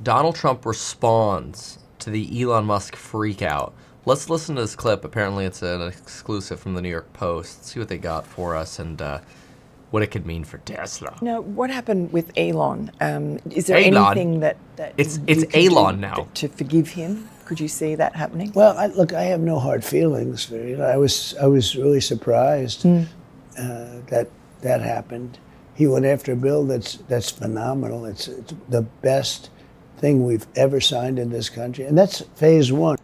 Donald Trump responds to the Elon Musk freakout. Let's listen to this clip. Apparently it's an exclusive from the New York Post. Let's see what they got for us and what it could mean for Tesla. Now, what happened with Elon? Is there Elon. anything that It's you can Elon do now. to forgive him? Could you see that happening? Well, look, I have no hard feelings for it. I was really surprised that happened. He went after a bill that's phenomenal. It's the best thing we've ever signed in this country, and that's phase one.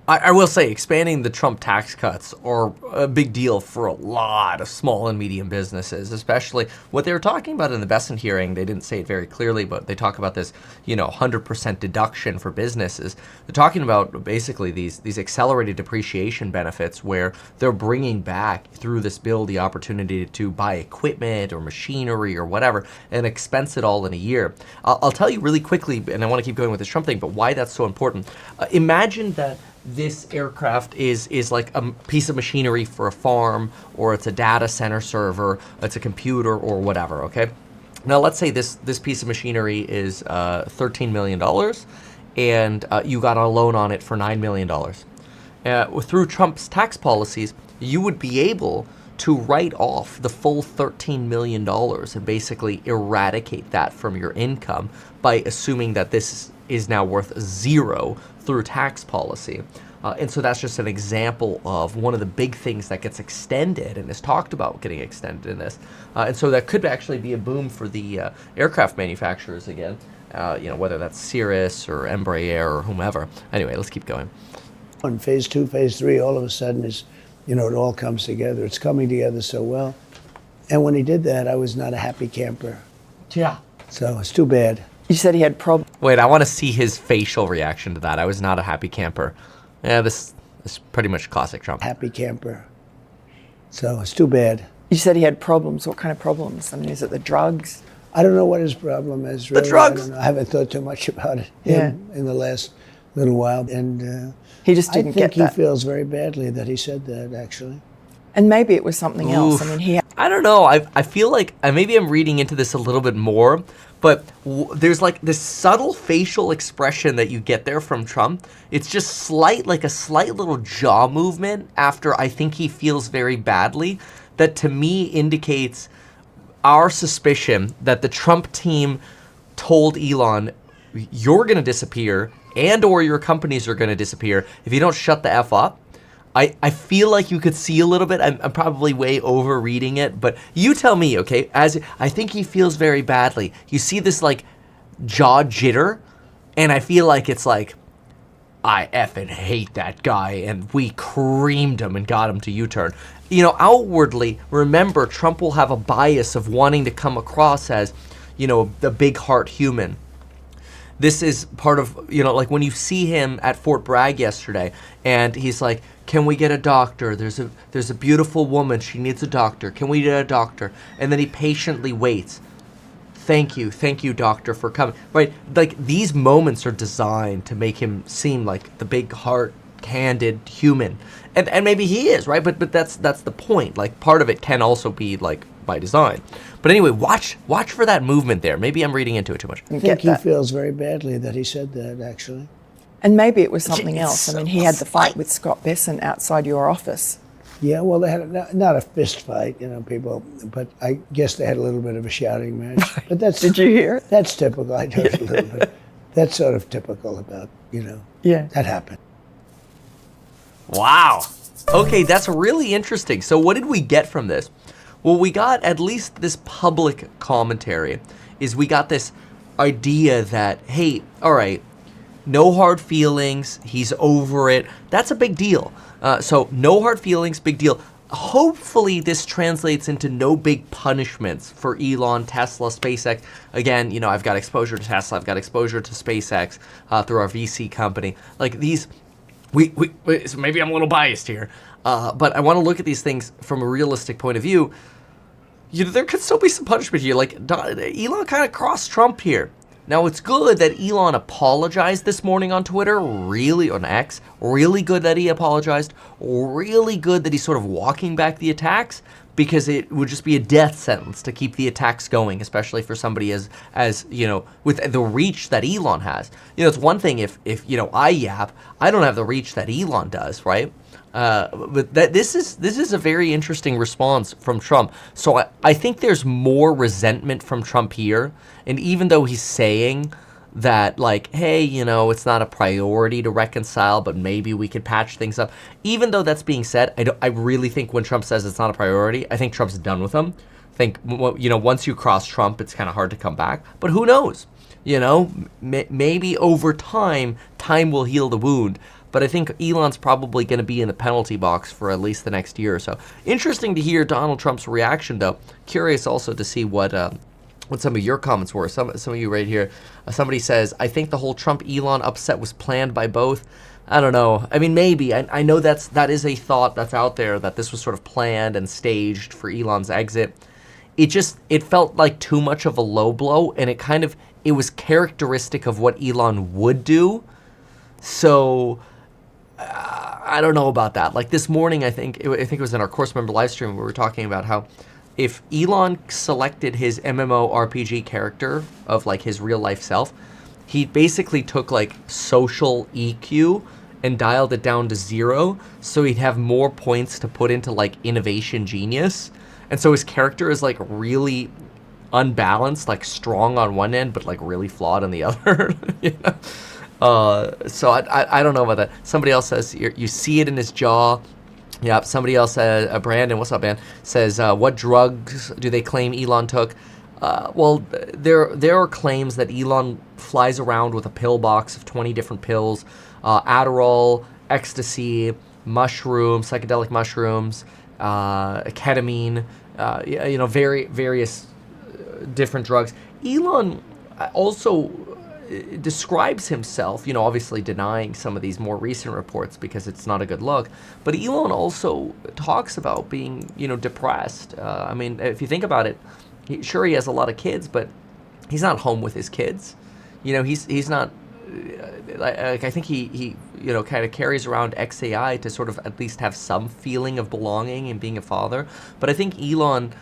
I will say, expanding the Trump tax cuts are a big deal for a lot of small and medium businesses, especially what they were talking about in the Besson hearing. They didn't say it very clearly, but they talk about this, 100% deduction for businesses. They're talking about basically these accelerated depreciation benefits where they're bringing back through this bill the opportunity to buy equipment or machinery or whatever and expense it all in a year. I'll tell you really quickly, and I want to keep going with this Trump thing, but why that's so important. Imagine that this aircraft is like a piece of machinery for a farm, or it's a data center server, it's a computer or whatever, okay? Now let's say this piece of machinery is $13 million and you got a loan on it for $9 million. Through Trump's tax policies, you would be able to write off the full $13 million and basically eradicate that from your income by assuming that this is now worth zero through tax policy. And so that's just an example of one of the big things that gets extended and is talked about getting extended in this. And so that could actually be a boom for the aircraft manufacturers again, whether that's Cirrus or Embraer or whomever. Anyway, let's keep going. On phase two, phase three, all of a sudden it all comes together. It's coming together so well. And when he did that, I was not a happy camper. Yeah. So it's too bad. You said he had problems. Wait, I want to see his facial reaction to that. I was not a happy camper. Yeah, this is pretty much classic Trump. Happy camper. So it's too bad. You said he had problems. What kind of problems? I mean, is it the drugs? I don't know what his problem is. Really. The drugs? I don't know. I haven't thought too much about it in the last little while. And he just didn't get that. I think he feels very badly that he said that, actually. And maybe it was something else. I mean, I don't know. I feel like maybe I'm reading into this a little bit more, but there's like this subtle facial expression that you get there from Trump. It's just like a slight little jaw movement after I think he feels very badly, that to me indicates our suspicion that the Trump team told Elon, you're going to disappear and or your companies are going to disappear if you don't shut the F up. I feel like you could see a little bit. I'm probably way overreading it, but you tell me, okay? As I think he feels very badly. You see this like jaw jitter, and I feel like it's like, I effing hate that guy, and we creamed him and got him to U-turn. Outwardly, remember, Trump will have a bias of wanting to come across as, the big heart human. This is part of, like when you see him at Fort Bragg yesterday, and he's like, can we get a doctor? There's a beautiful woman. She needs a doctor. Can we get a doctor? And then he patiently waits. Thank you, doctor, for coming. Right? Like, these moments are designed to make him seem like the big heart-handed human. And maybe he is, right? But that's the point. Like, part of it can also be, like, by design. But anyway, watch for that movement there. Maybe I'm reading into it too much. I think he feels very badly that he said that, actually. And maybe it was something else. I mean, he had the fight with Scott Besson outside your office. Yeah, well, they had not a fist fight, people, but I guess they had a little bit of a shouting match. But that's Did you hear it? That's typical. I do it a little bit. That's sort of typical about, Yeah. That happened. Wow. Okay, that's really interesting. So what did we get from this? Well, we got at least this public commentary. We got this idea that, hey, all right, no hard feelings, he's over it. That's a big deal. So no hard feelings, big deal. Hopefully this translates into no big punishments for Elon, Tesla, SpaceX. Again, I've got exposure to Tesla, I've got exposure to SpaceX through our VC company. Like these, so maybe I'm a little biased here, but I want to look at these things from a realistic point of view. There could still be some punishment here. Like, Elon kind of crossed Trump here. Now, it's good that Elon apologized this morning on Twitter, really, on X. Really good that he apologized. Really good that he's sort of walking back the attacks, because it would just be a death sentence to keep the attacks going, especially for somebody as with the reach that Elon has. It's one thing if I yap, I don't have the reach that Elon does, right? But this is a very interesting response from Trump. So I think there's more resentment from Trump here, and even though he's saying that, like, hey, it's not a priority to reconcile, but maybe we could patch things up. Even though that's being said, I really think when Trump says it's not a priority, I think Trump's done with them. I think, once you cross Trump, it's kind of hard to come back. But who knows? Maybe over time will heal the wound. But I think Elon's probably going to be in the penalty box for at least the next year or so. Interesting to hear Donald Trump's reaction, though. Curious also to see what some of your comments were. Some of you right here. Somebody says, I think the whole Trump-Elon upset was planned by both. I don't know. I mean, maybe. I know that is a thought that's out there, that this was sort of planned and staged for Elon's exit. It felt like too much of a low blow, and it was characteristic of what Elon would do. So I don't know about that. Like this morning, I think it was in our course member live stream, where we were talking about how if Elon selected his MMORPG character of like his real life self, he basically took like social EQ and dialed it down to 0, so he'd have more points to put into like innovation genius. And so his character is like really unbalanced, like strong on one end, but like really flawed on the other. So I don't know about that. Somebody else says you see it in his jaw. Yeah, somebody else, Brandon, what's up, man, says, what drugs do they claim Elon took? Well, there are claims that Elon flies around with a pill box of 20 different pills, Adderall, ecstasy, mushrooms, psychedelic mushrooms, ketamine, various different drugs. Elon also describes himself, obviously denying some of these more recent reports because it's not a good look, but Elon also talks about being, depressed. I mean, if you think about it, he has a lot of kids, but he's not home with his kids. He's not, like, I think he kind of carries around XAI to sort of at least have some feeling of belonging and being a father. But I think Elon,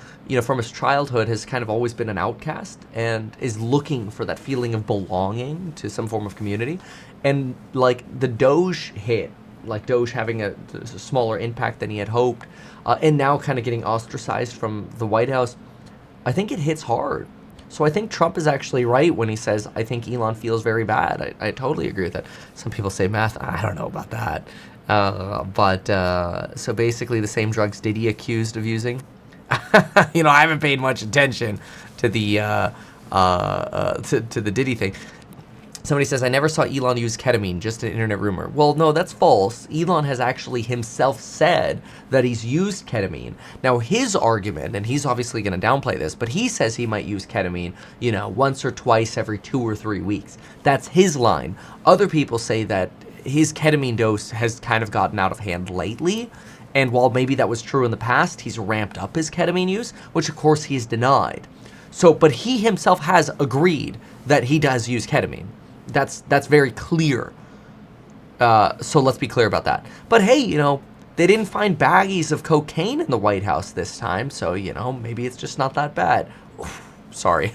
from his childhood has kind of always been an outcast and is looking for that feeling of belonging to some form of community. And like the Doge hit, like Doge having a smaller impact than he had hoped, and now kind of getting ostracized from the White House, I think it hits hard. So I think Trump is actually right when he says, I think Elon feels very bad. I totally agree with that. Some people say meth. I don't know about that. But so basically the same drugs Diddy accused of using. I haven't paid much attention to the to the Diddy thing. Somebody says, I never saw Elon use ketamine, just an internet rumor. Well, no, that's false. Elon has actually himself said that he's used ketamine. Now, his argument, and he's obviously going to downplay this, but he says he might use ketamine, once or twice every 2 or 3 weeks. That's his line. Other people say that his ketamine dose has kind of gotten out of hand lately. And while maybe that was true in the past, he's ramped up his ketamine use, which of course he's denied. So, but he himself has agreed that he does use ketamine. That's very clear. So let's be clear about that. But hey, they didn't find baggies of cocaine in the White House this time, so, maybe it's just not that bad. Oof, sorry.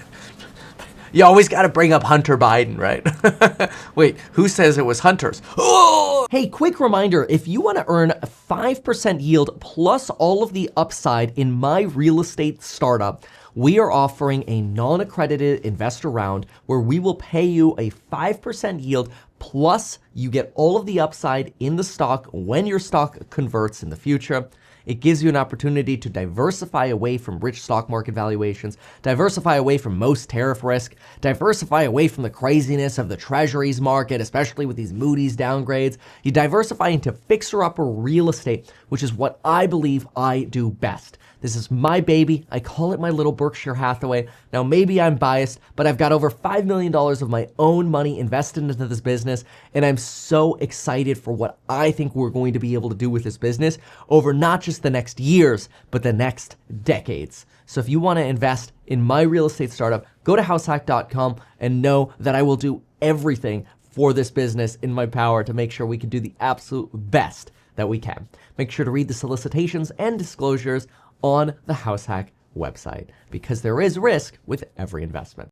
You always got to bring up Hunter Biden, right? Wait, who says it was Hunter's? Oh! Hey, quick reminder, if you want to earn a 5% yield plus all of the upside in my real estate startup, we are offering a non-accredited investor round where we will pay you a 5% yield plus you get all of the upside in the stock when your stock converts in the future. It gives you an opportunity to diversify away from rich stock market valuations, diversify away from most tariff risk, diversify away from the craziness of the treasuries market, especially with these Moody's downgrades. You diversify into fixer-upper real estate, which is what I believe I do best. This is my baby. I call it my little Berkshire Hathaway. Now, maybe I'm biased, but I've got over $5 million of my own money invested into this business, and I'm so excited for what I think we're going to be able to do with this business over not just the next years, but the next decades. So if you want to invest in my real estate startup, go to househack.com and know that I will do everything for this business in my power to make sure we can do the absolute best that we can. Make sure to read the solicitations and disclosures on the House Hack website, because there is risk with every investment.